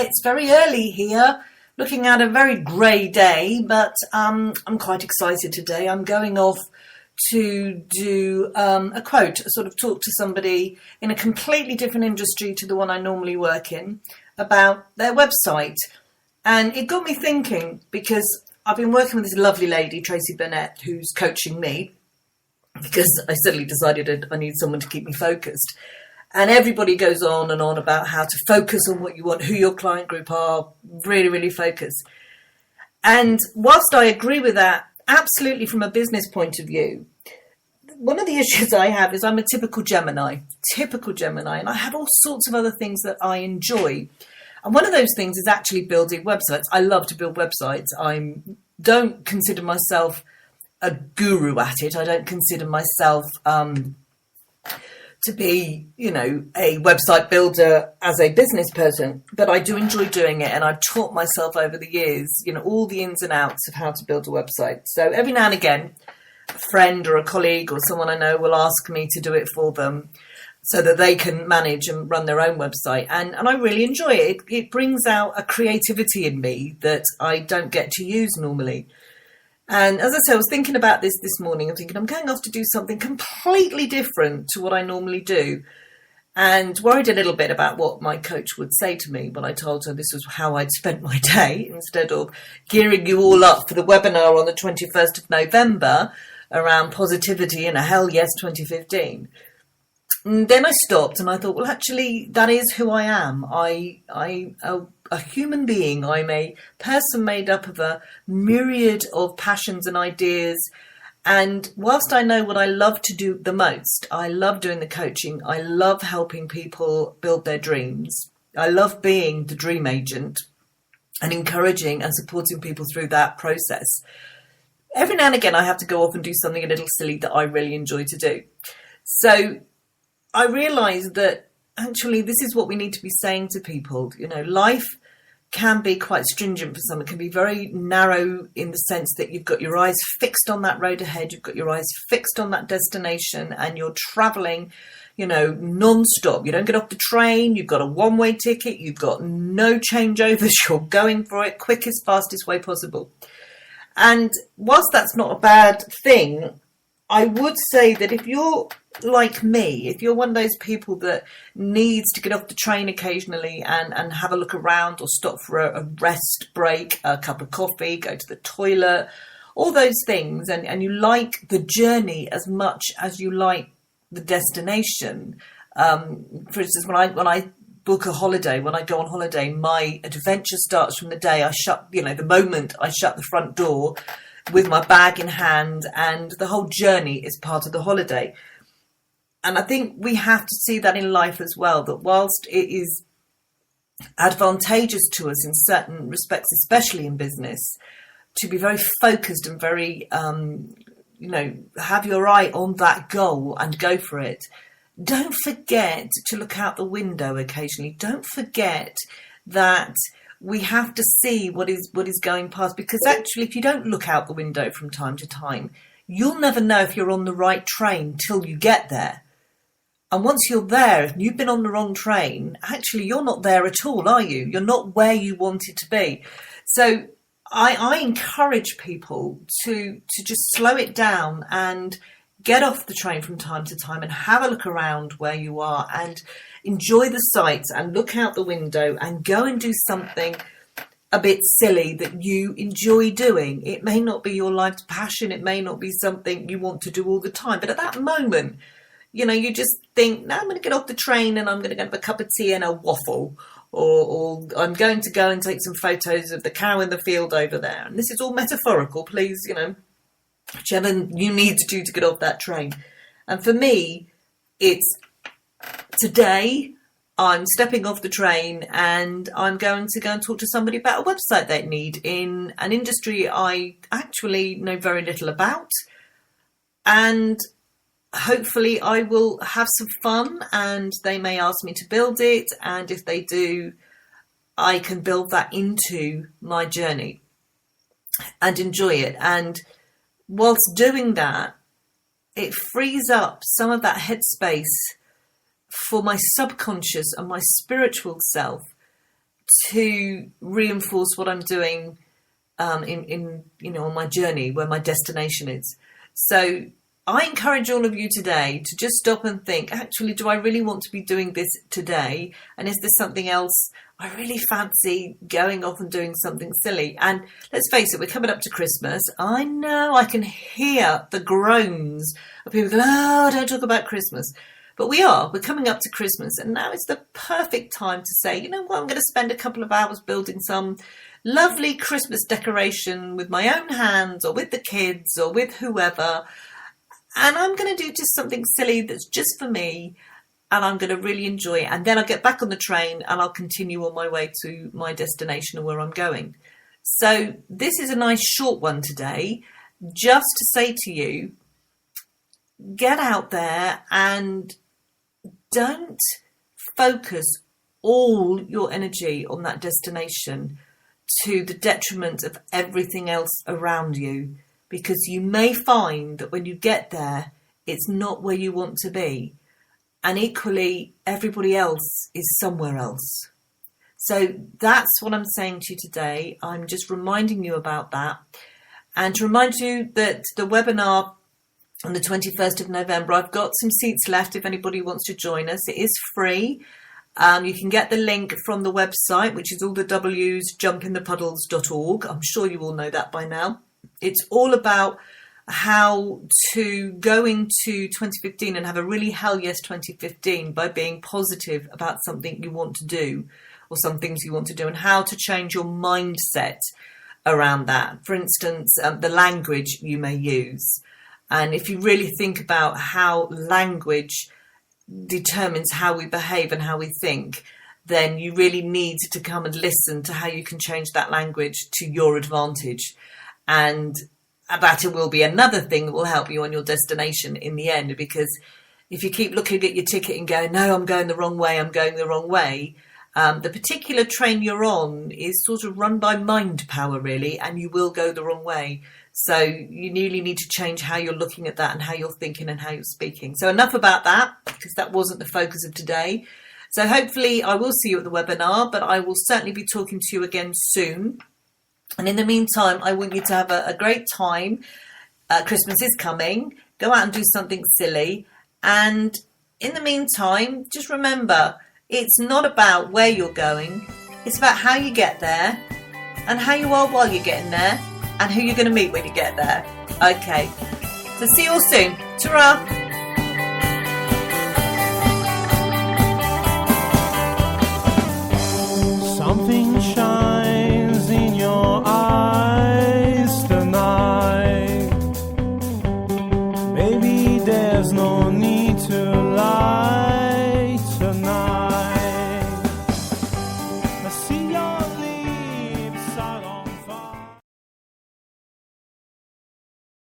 It's very early here, looking at a very grey day, but I'm quite excited today. I'm going off to do a quote, sort of talk to somebody in a completely different industry to the one I normally work in about their website. And it got me thinking, because I've been working with this lovely lady, Tracy Burnett, who's coaching me, because I suddenly decided I need someone to keep me focused. And everybody goes on and on about how to focus on what you want, who your client group are, really, really focus. And whilst I agree with that, absolutely from a business point of view, one of the issues I have is I'm a typical Gemini, and I have all sorts of other things that I enjoy. And one of those things is actually building websites. I love to build websites. I don't consider myself a guru at it. I don't consider myself to be, a website builder as a business person, but I do enjoy doing it. And I've taught myself over the years, all the ins and outs of how to build a website. So every now and again, a friend or a colleague or someone I know will ask me to do it for them so that they can manage and run their own website. And I really enjoy it. It brings out a creativity in me that I don't get to use normally. And as I said, I was thinking about this morning. I'm thinking I'm going off to do something completely different to what I normally do, and worried a little bit about what my coach would say to me when I told her this was how I'd spent my day, instead of gearing you all up for the webinar on the 21st of November around positivity and a hell yes 2015. And then I stopped and I thought, well, actually, that is who I am. I'm a human being. I'm a person made up of a myriad of passions and ideas. And whilst I know what I love to do the most, I love doing the coaching. I love helping people build their dreams. I love being the dream agent and encouraging and supporting people through that process. Every now and again, I have to go off and do something a little silly that I really enjoy to do. So I realised that actually this is what we need to be saying to people. Life can be quite stringent for some. It can be very narrow in the sense that you've got your eyes fixed on that road ahead, you've got your eyes fixed on that destination, and you're travelling, non-stop. You don't get off the train, you've got a one-way ticket, you've got no changeovers, you're going for it quickest, fastest way possible. And whilst that's not a bad thing, I would say that if you're like me, if you're one of those people that needs to get off the train occasionally and have a look around or stop for a rest break, a cup of coffee, go to the toilet, all those things, and you like the journey as much as you like the destination. For instance, when I book a holiday, when I go on holiday, my adventure starts from the day the moment I shut the front door with my bag in hand, and the whole journey is part of the holiday. And I think we have to see that in life as well, that whilst it is advantageous to us in certain respects, especially in business, to be very focused and very, have your eye on that goal and go for it. Don't forget to look out the window occasionally. Don't forget that we have to see what is going past, because actually if you don't look out the window from time to time, you'll never know if you're on the right train till you get there. And once you're there, if you've been on the wrong train, actually you're not there at all, are you? You're not where you wanted to be. So I encourage people to just slow it down and get off the train from time to time and have a look around where you are and enjoy the sights and look out the window and go and do something a bit silly that you enjoy doing. It may not be your life's passion. It may not be something you want to do all the time. But at that moment, you just think, no, I'm going to get off the train and I'm going to go have a cup of tea and a waffle. Or I'm going to go and take some photos of the cow in the field over there. And this is all metaphorical. Please, whichever you need to do to get off that train. And for me, it's today I'm stepping off the train and I'm going to go and talk to somebody about a website they need in an industry I actually know very little about. And hopefully I will have some fun and they may ask me to build it. And if they do, I can build that into my journey and enjoy it. And whilst doing that, it frees up some of that headspace for my subconscious and my spiritual self to reinforce what I'm doing in on my journey, where my destination is. So I encourage all of you today to just stop and think, actually, do I really want to be doing this today? And is there something else I really fancy going off and doing something silly? And let's face it, we're coming up to Christmas. I know I can hear the groans of people going, oh, don't talk about Christmas. But we're coming up to Christmas, and now is the perfect time to say, you know what, I'm going to spend a couple of hours building some lovely Christmas decoration with my own hands, or with the kids, or with whoever. And I'm going to do just something silly that's just for me, and I'm going to really enjoy it. And then I'll get back on the train and I'll continue on my way to my destination or where I'm going. So this is a nice short one today, just to say to you, get out there and don't focus all your energy on that destination to the detriment of everything else around you, because you may find that when you get there, it's not where you want to be. And equally, everybody else is somewhere else. So that's what I'm saying to you today. I'm just reminding you about that. And to remind you that the webinar on the 21st of November, I've got some seats left if anybody wants to join us. It is free. You can get the link from the website, which is all the W's, jumpinthepuddles.org. I'm sure you all know that by now. It's all about how to go into 2015 and have a really hell yes 2015 by being positive about something you want to do, or some things you want to do, and how to change your mindset around that. For instance, the language you may use. And if you really think about how language determines how we behave and how we think, then you really need to come and listen to how you can change that language to your advantage. And that will be another thing that will help you on your destination in the end, because if you keep looking at your ticket and going, no, I'm going the wrong way, the particular train you're on is sort of run by mind power, really, and you will go the wrong way. So you really need to change how you're looking at that and how you're thinking and how you're speaking. So enough about that, because that wasn't the focus of today. So hopefully I will see you at the webinar, but I will certainly be talking to you again soon. And in the meantime, I want you to have a great time. Christmas is coming. Go out and do something silly. And in the meantime, just remember, it's not about where you're going. It's about how you get there and how you are while you're getting there and who you're going to meet when you get there. Okay. So see you all soon. Ta-ra.